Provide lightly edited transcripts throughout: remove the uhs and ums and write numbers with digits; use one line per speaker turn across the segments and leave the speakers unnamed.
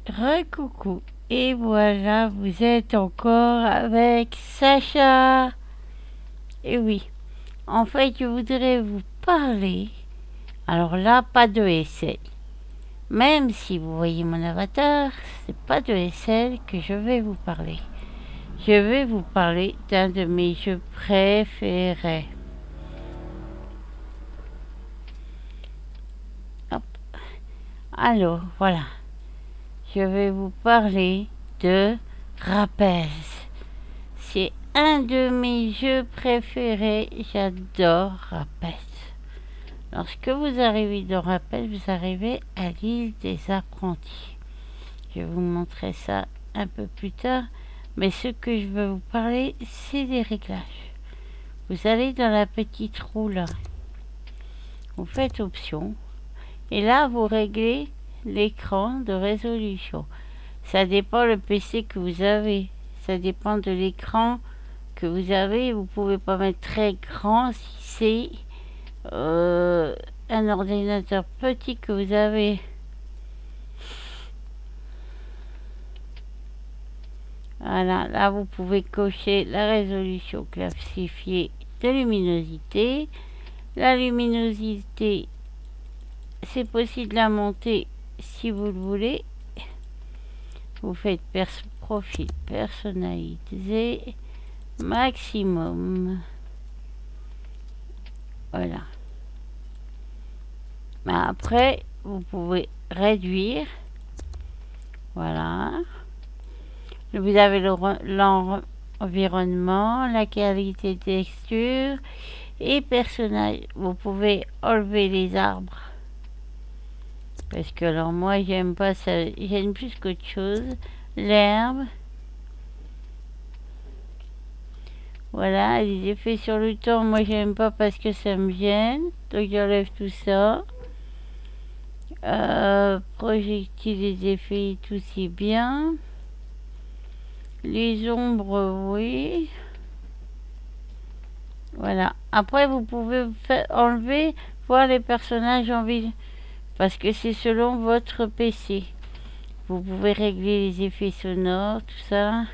Recoucou. Et voilà, vous êtes encore avec Sacha. Et oui, en fait, je voudrais vous parler. Alors là, pas de SL. Même si vous voyez mon avatar, c'est pas de SL que je vais vous parler. Je vais vous parler d'un de mes jeux préférés. Hop. Alors, voilà. Je vais vous parler de Rappels. C'est un de mes jeux préférés. J'adore Rappels. Lorsque vous arrivez dans Rappels, vous arrivez à l'île des apprentis. Je vais vous montrer ça un peu plus tard. Mais ce que je veux vous parler, c'est des réglages. Vous allez dans la petite roue là. Vous faites option. Et là, vous réglez l'écran de résolution. Ça dépend le PC que vous avez. Ça dépend de l'écran que vous avez. Vous pouvez pas mettre très grand si c'est un ordinateur petit que vous avez. Voilà, là vous pouvez cocher la résolution classifiée de luminosité. La luminosité, c'est possible de la monter si vous le voulez. Vous faites profil personnalisé maximum. Voilà. Mais après, vous pouvez réduire. Voilà. Vous avez l'environnement, la qualité de texture et personnage. Vous pouvez enlever les arbres. Parce que alors moi j'aime pas ça, j'aime plus qu'autre chose. L'herbe. Voilà, les effets sur le temps, moi j'aime pas parce que ça me gêne. Donc j'enlève tout ça. Projectiles, les effets, tout c'est bien. Les ombres, oui. Voilà. Après, vous pouvez enlever, voir les personnages en ville. Parce que c'est selon votre PC. Vous pouvez régler les effets sonores, tout ça.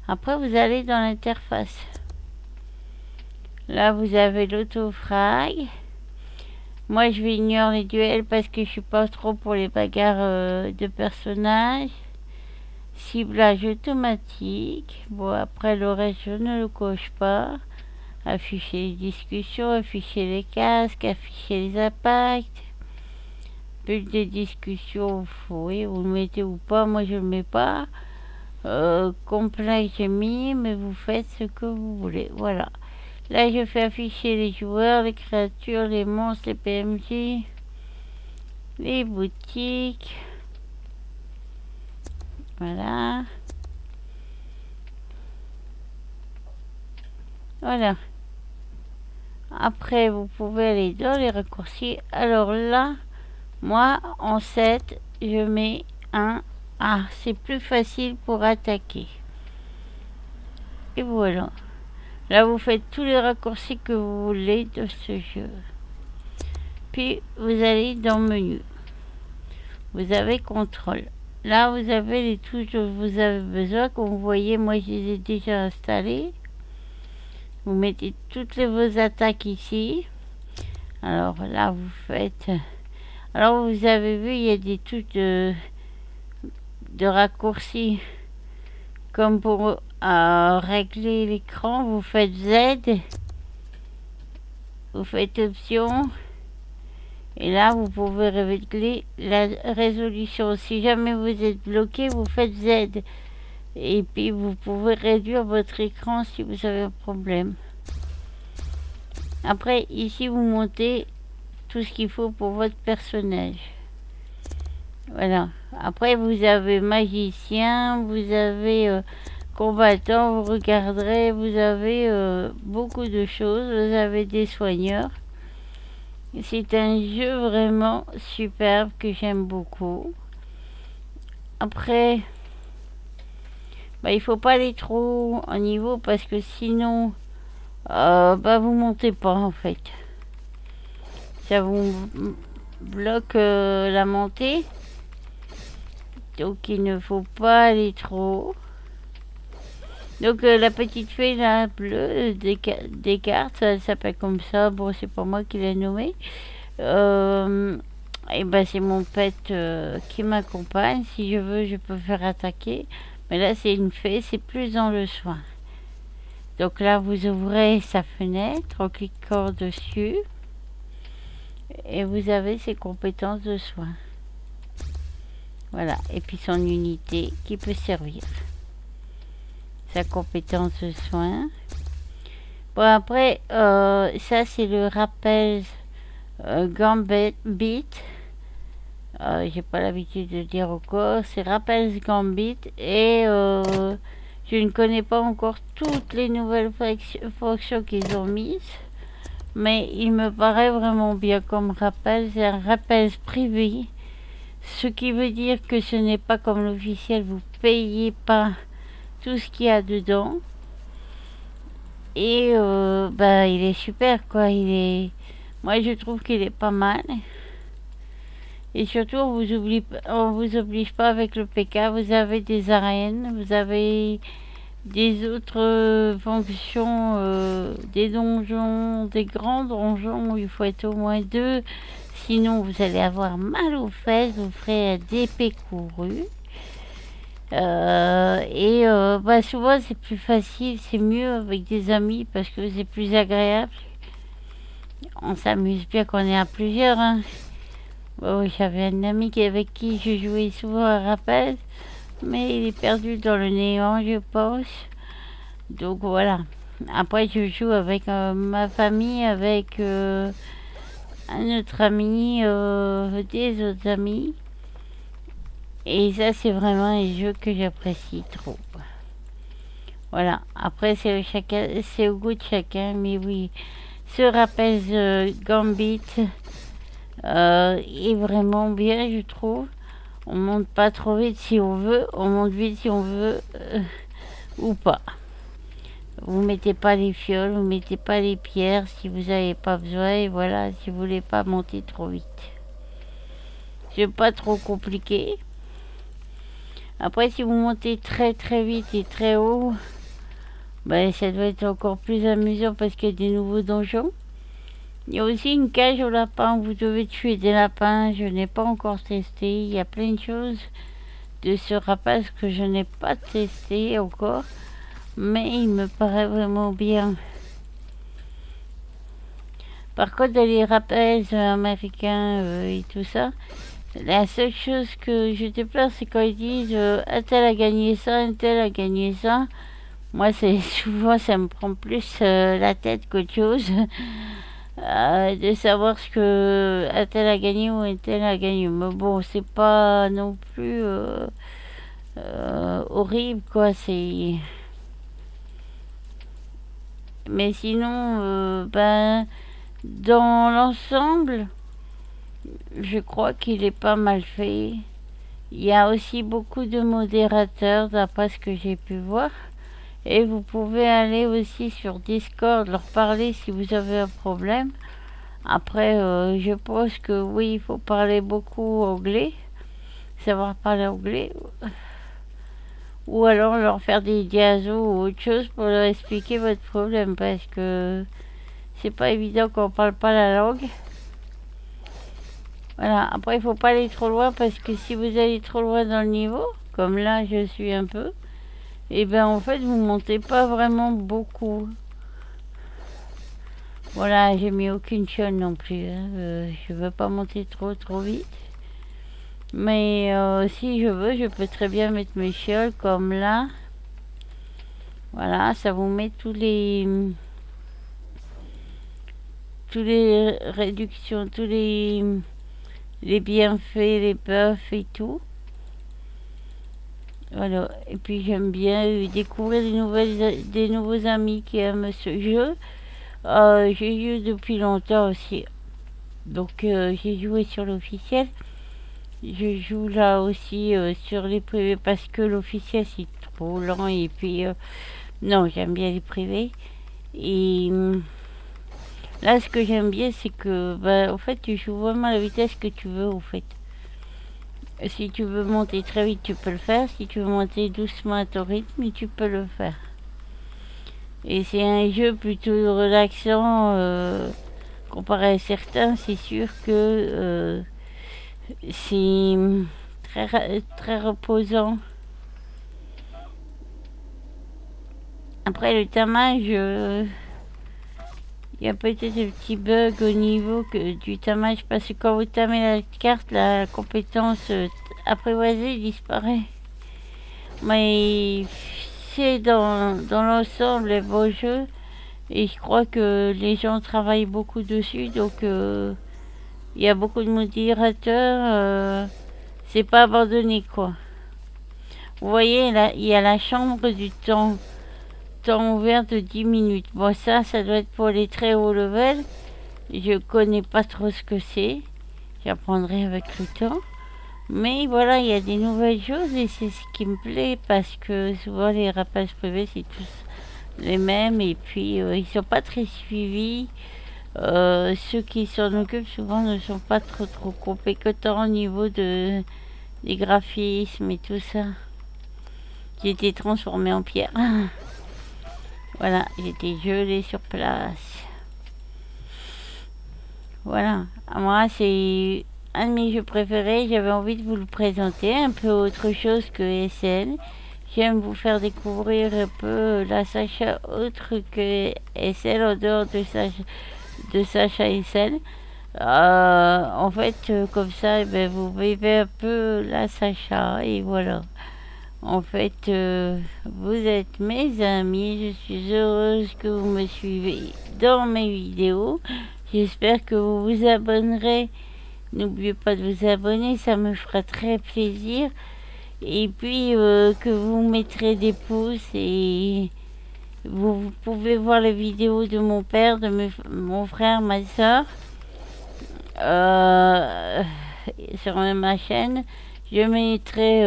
Après, vous allez dans l'interface. Là, vous avez l'autofrag. Moi, je vais ignorer les duels parce que je suis pas trop pour les bagarres de personnages. Ciblage automatique. Bon, après, le reste, je ne le coche pas. Afficher les discussions, afficher les casques, afficher les impacts. Bulle de discussion, oui, vous le mettez ou pas, moi je le mets pas. Complet, j'ai mis, mais vous faites ce que vous voulez. Voilà. Là, je fais afficher les joueurs, les créatures, les monstres, les PMJ, les boutiques. Voilà. Voilà. Après, vous pouvez aller dans les raccourcis. Alors là, moi, en 7, je mets un A. C'est plus facile pour attaquer. Et voilà. Là, vous faites tous les raccourcis que vous voulez de ce jeu. Puis, vous allez dans Menu. Vous avez Contrôle. Là, vous avez les touches dont vous avez besoin. Comme vous voyez, moi, je les ai déjà installées. Vous mettez toutes vos attaques ici. Alors là, vous faites... Alors, vous avez vu, il y a des touches de raccourcis. Comme pour régler l'écran, vous faites Z. Vous faites Option. Et là, vous pouvez régler la résolution. Si jamais vous êtes bloqué, vous faites Z. Et puis, vous pouvez réduire votre écran si vous avez un problème. Après, ici, vous montez tout ce qu'il faut pour votre personnage. Voilà. Après, vous avez magicien, vous avez combattant, vous regarderez, vous avez beaucoup de choses. Vous avez des soigneurs. C'est un jeu vraiment superbe que j'aime beaucoup. Après, il faut pas aller trop en niveau parce que sinon, vous montez pas en fait. Ça vous bloque la montée. Donc il ne faut pas aller trop haut. Donc la petite fée là, bleue des cartes, ça s'appelle comme ça. Bon, c'est pas moi qui l'ai nommé. Et ben c'est mon pet qui m'accompagne. Si je veux, je peux faire attaquer. Mais là, c'est une fée, c'est plus dans le soin. Donc là, vous ouvrez sa fenêtre en cliquant dessus. Et vous avez ses compétences de soin. Voilà. Et puis son unité qui peut servir. Sa compétence de soin. Bon, après, ça, c'est le rappel Gambit. J'ai pas l'habitude de dire encore. C'est Rappel's Gambit. Et je ne connais pas encore toutes les nouvelles fonctions qu'ils ont mises. Mais il me paraît vraiment bien comme rappel. C'est un rappel privé. Ce qui veut dire que ce n'est pas comme l'officiel. Vous payez pas tout ce qu'il y a dedans. Et bah, il est super quoi. Moi je trouve qu'il est pas mal. Et surtout on vous oblige pas avec le PK. Vous avez des arènes, vous avez des autres fonctions, des donjons, des grands donjons où il faut être au moins 2. Sinon vous allez avoir mal aux fesses, vous ferez d'épées courues. Bah souvent c'est plus facile, c'est mieux avec des amis parce que c'est plus agréable. On s'amuse bien quand on est à plusieurs. Hein. Bon, j'avais un ami avec qui je jouais souvent à Rappel, mais il est perdu dans le néant, je pense. Donc voilà. Après, je joue avec ma famille, avec un autre ami, des autres amis. Et ça, c'est vraiment un jeu que j'apprécie trop. Voilà. Après, c'est au goût de chacun, mais oui. Ce Rappel's Gambit est vraiment bien, je trouve. On monte pas trop vite si on veut, on monte vite si on veut ou pas. Vous mettez pas les fioles, vous mettez pas les pierres si vous n'avez pas besoin, et voilà, si vous voulez pas monter trop vite. C'est pas trop compliqué. Après, si vous montez très très vite et très haut, ben, ça doit être encore plus amusant parce qu'il y a des nouveaux donjons. Il y a aussi une cage aux lapins où vous devez tuer des lapins. Je n'ai pas encore testé. Il y a plein de choses de ce rapace que je n'ai pas testé encore. Mais il me paraît vraiment bien. Par contre, dans les rapaces américains et tout ça, la seule chose que je déplore, c'est quand ils disent un tel a gagné ça, un tel a gagné ça. Moi, c'est souvent, ça me prend plus la tête qu'autre chose. De savoir ce que un tel a gagné ou un tel a gagné. Mais bon, c'est pas non plus horrible, quoi. C'est... Mais sinon, ben, dans l'ensemble, je crois qu'il est pas mal fait. Il y a aussi beaucoup de modérateurs, d'après ce que j'ai pu voir. Et vous pouvez aller aussi sur Discord, leur parler si vous avez un problème. Après, je pense que oui, il faut parler beaucoup anglais, savoir parler anglais. Ou alors leur faire des diasos ou autre chose pour leur expliquer votre problème parce que c'est pas évident quand on parle pas la langue. Voilà, après il faut pas aller trop loin parce que si vous allez trop loin dans le niveau, comme là je suis un peu, et ben en fait vous montez pas vraiment beaucoup. Voilà, j'ai mis aucune chaîne non plus, hein. Je veux pas monter trop vite. Mais si je veux, je peux très bien mettre mes chioles comme là. Voilà, ça vous met tous les réductions, tous les bienfaits, les buffs et tout. Voilà, et puis j'aime bien découvrir des nouveaux amis qui aiment ce jeu. J'ai joué depuis longtemps aussi. Donc j'ai joué sur l'officiel. Je joue là aussi sur les privés parce que l'officiel c'est trop lent et puis non, j'aime bien les privés. Et là ce que j'aime bien c'est que bah, en fait tu joues vraiment à la vitesse que tu veux en fait. Si tu veux monter très vite, tu peux le faire. Si tu veux monter doucement à ton rythme, tu peux le faire. Et c'est un jeu plutôt relaxant comparé à certains. C'est sûr que c'est très reposant. Après le tamage, il y a peut-être un petit bug au niveau du tamage parce que quand vous tamez la carte, la compétence apprivoisée disparaît. Mais c'est dans l'ensemble les beaux jeux et je crois que les gens travaillent beaucoup dessus, donc il y a beaucoup de modérateurs, c'est pas abandonné quoi. Vous voyez là, il y a la chambre du temps ouvert de 10 minutes. Bon ça doit être pour les très hauts levels. Je connais pas trop ce que c'est. J'apprendrai avec le temps. Mais voilà, il y a des nouvelles choses et c'est ce qui me plaît parce que souvent les rapaces privés c'est tous les mêmes et puis ils sont pas très suivis. Ceux qui s'en occupent souvent ne sont pas trop compétents au niveau des graphismes et tout ça. J'ai été transformée en pierre. Voilà, j'ai été gelée sur place. Voilà, moi c'est un de mes jeux préférés, j'avais envie de vous le présenter, un peu autre chose que SL. J'aime vous faire découvrir un peu la Sacha autre que SL, en dehors de Sacha SL. En fait, comme ça, vous vivez un peu la Sacha et voilà. En fait, vous êtes mes amis, je suis heureuse que vous me suivez dans mes vidéos. J'espère que vous vous abonnerez. N'oubliez pas de vous abonner, ça me fera très plaisir. Et puis que vous mettrez des pouces et vous pouvez voir les vidéos de mon père, de mon frère, ma soeur sur ma chaîne. Je mettrai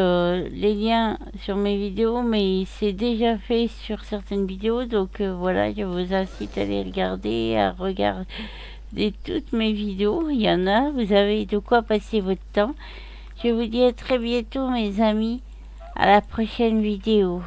les liens sur mes vidéos, mais c'est déjà fait sur certaines vidéos. Donc voilà, je vous incite à les regarder, à regarder toutes mes vidéos. Il y en a, vous avez de quoi passer votre temps. Je vous dis à très bientôt mes amis, à la prochaine vidéo.